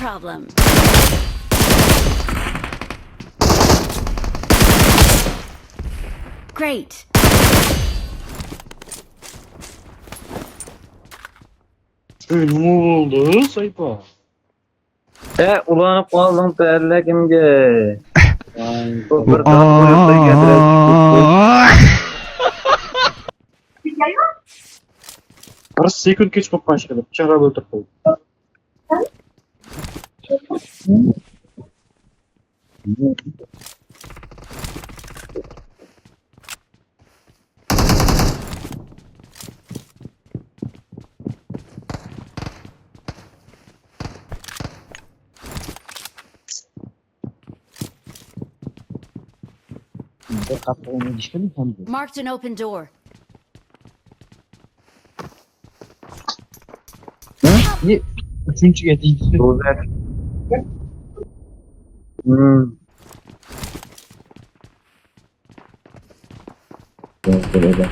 problem. Great. Ne oldu sayfa? Ulanıp kaldım terlegimge. Vay, Bu bir kan koyup da getirip bir sekund geç kalıp başladı. Çara öldürüp koydu. Bir kapı onu dişte mi sandı? Marked an open door. Ne? Üçüncü yediydi. Dozer. Hmm. Böyle.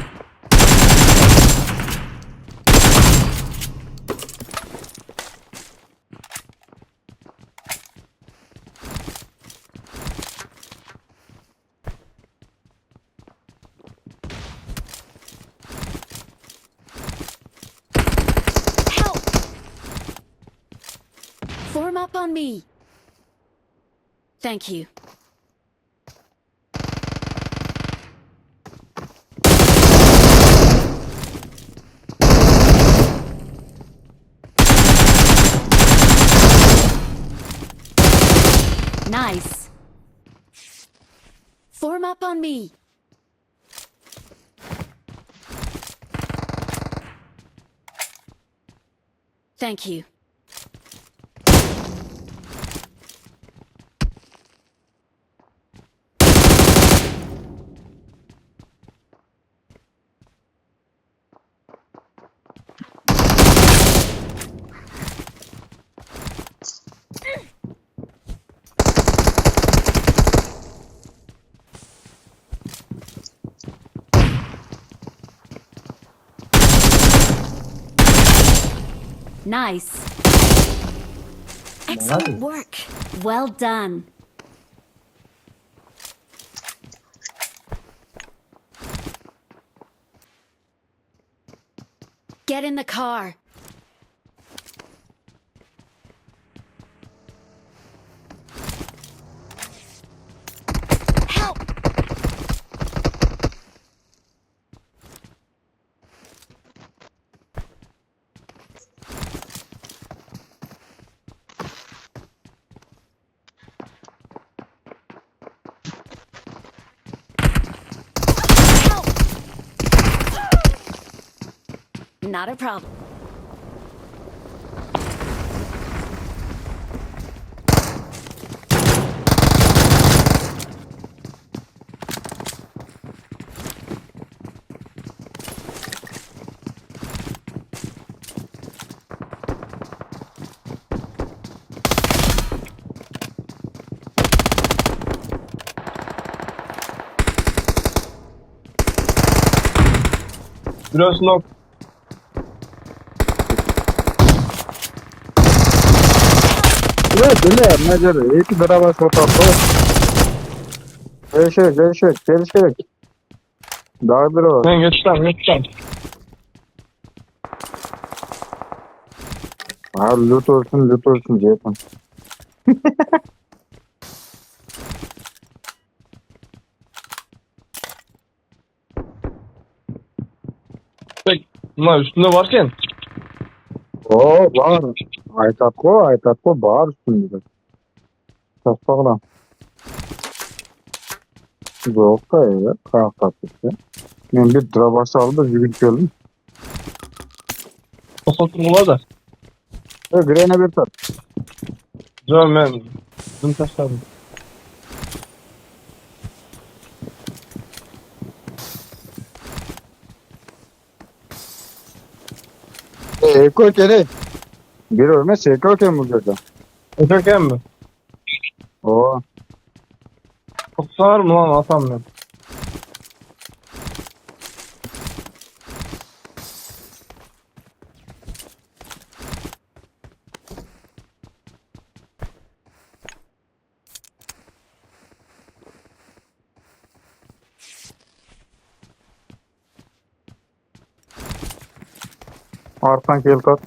Help! Form up on me. Thank you. Nice. Form up on me. Thank you. Nice. Excellent work. Well done. Get in the car. Help! Help! Not a problem. Biraz nok. Ne mecere? İki beraber fotoğrafı. Gelişerek. Daha bir var. Ben geçeceğim. Abi loot olsun Ceyhan. Bunlar üstünde varken Oo var. Aytatko bağır üstünde. Sasfağla. Yok da ya. Kayak tatlısı. Ben bir drabası aldı yürüyüp geldim. pasatım var da. Grene bir tat. Canım ben dün taşladım. Eko kere. Bir ölme seko kem bu burada. Öterken mi? Oo. Çok sağır mı lan atam ben? Artan kilit at.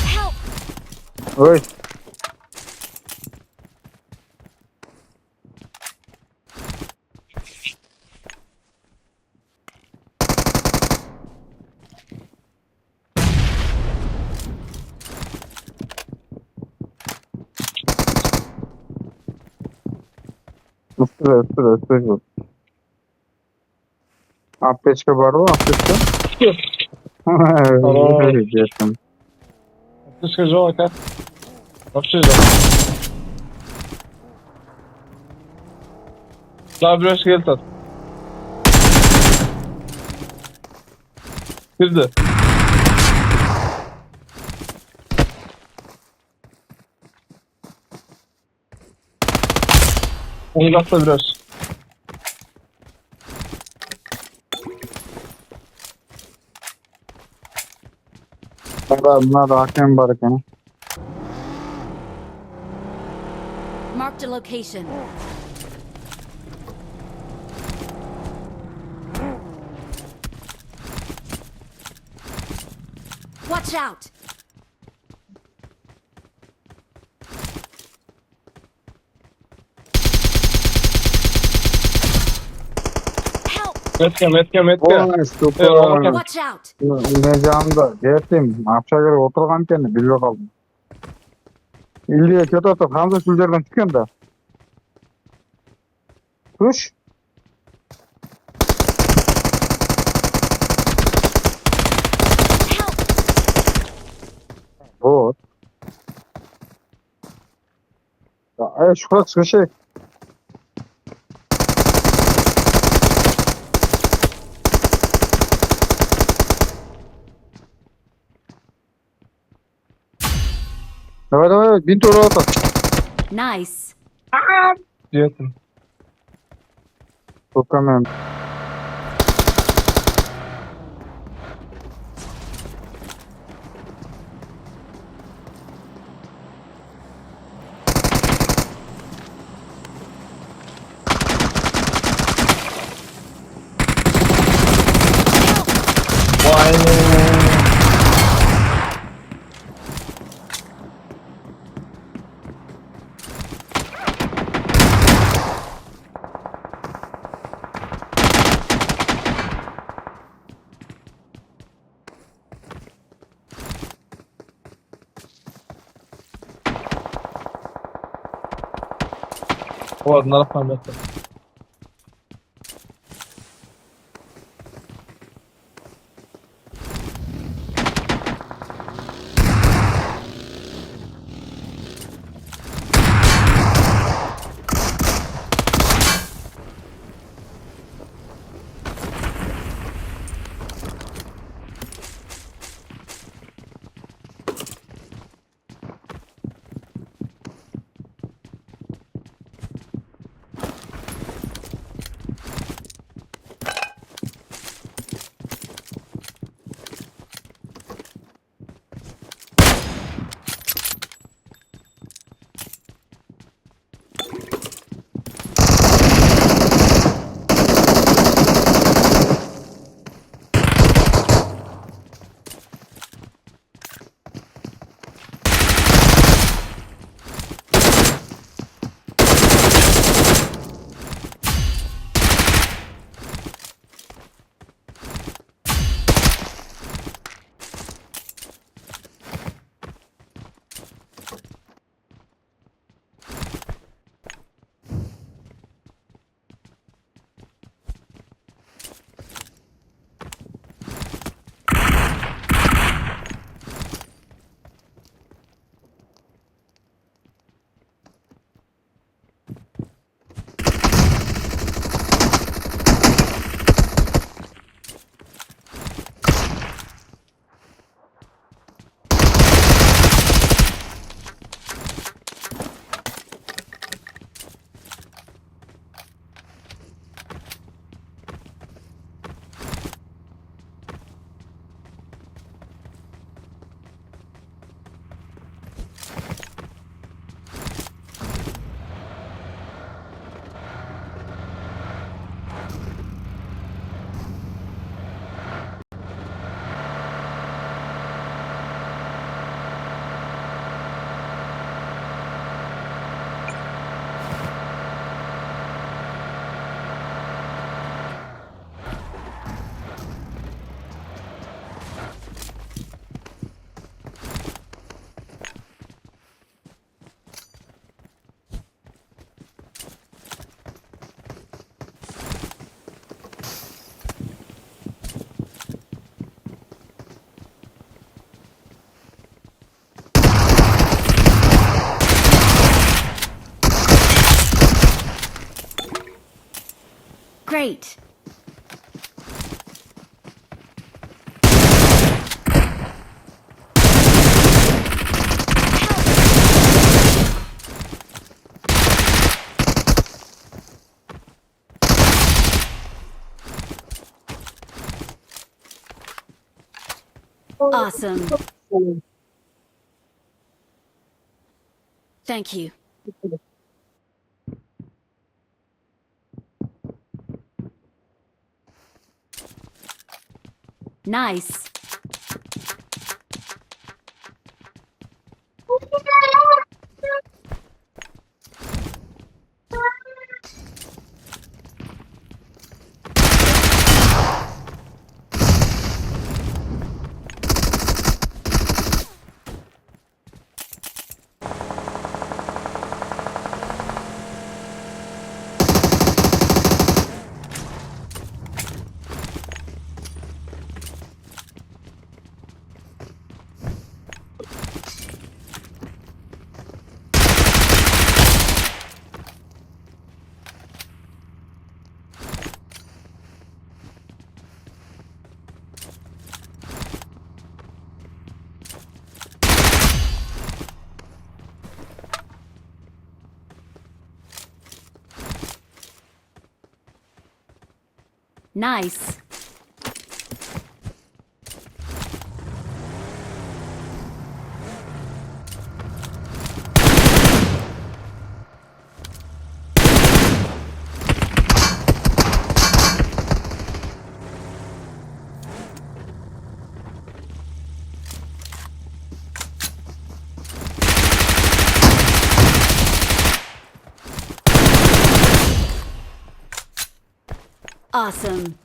Help! Oy. Üstüre. Apteçke var mı? Apteçke? Diyorsun. Aптечка жёлтая, как? Вообще жёлтая. Daha biraz gel tat. Girdi. Uzakta biraz. Bunlar da hakem var yani. Marked a location. Watch out! Help! Metke. Oy, super. Watch out! Ne canımda. Gerçekten apşa göre oturgan kendi bilme kaldım. İlliye kötü atıp Hamza sülcerden çıkıyorsun da. Kuş. Help! Bot. Ya şu kadar şey. Evet. Bin tur at. Nice. Diyetim. Sokamıyorum. Vay ne. Ладно, нормально. Great. Awesome. Thank you. Nice. Nice. Awesome.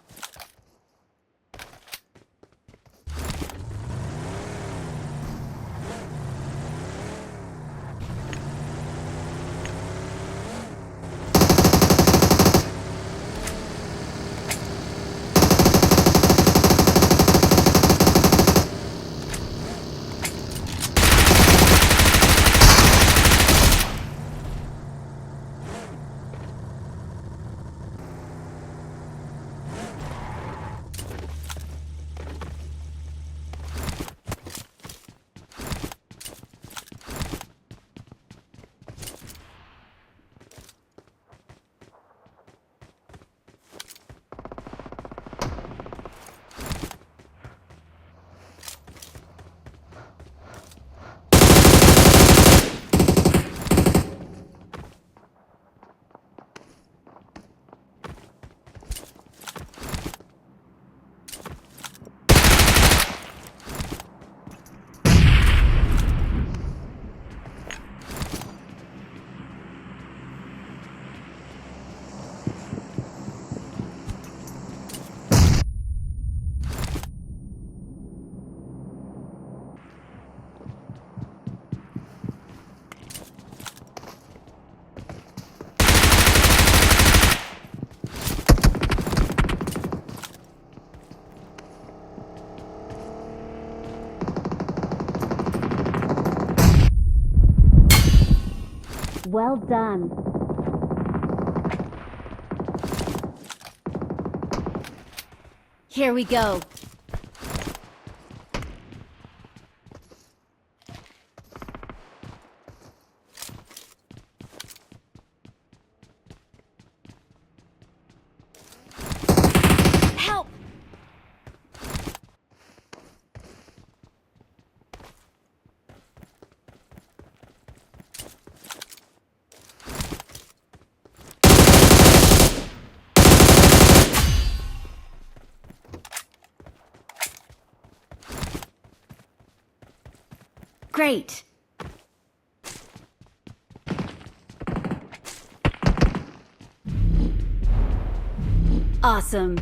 Well done. Here we go. Help! Great. Awesome.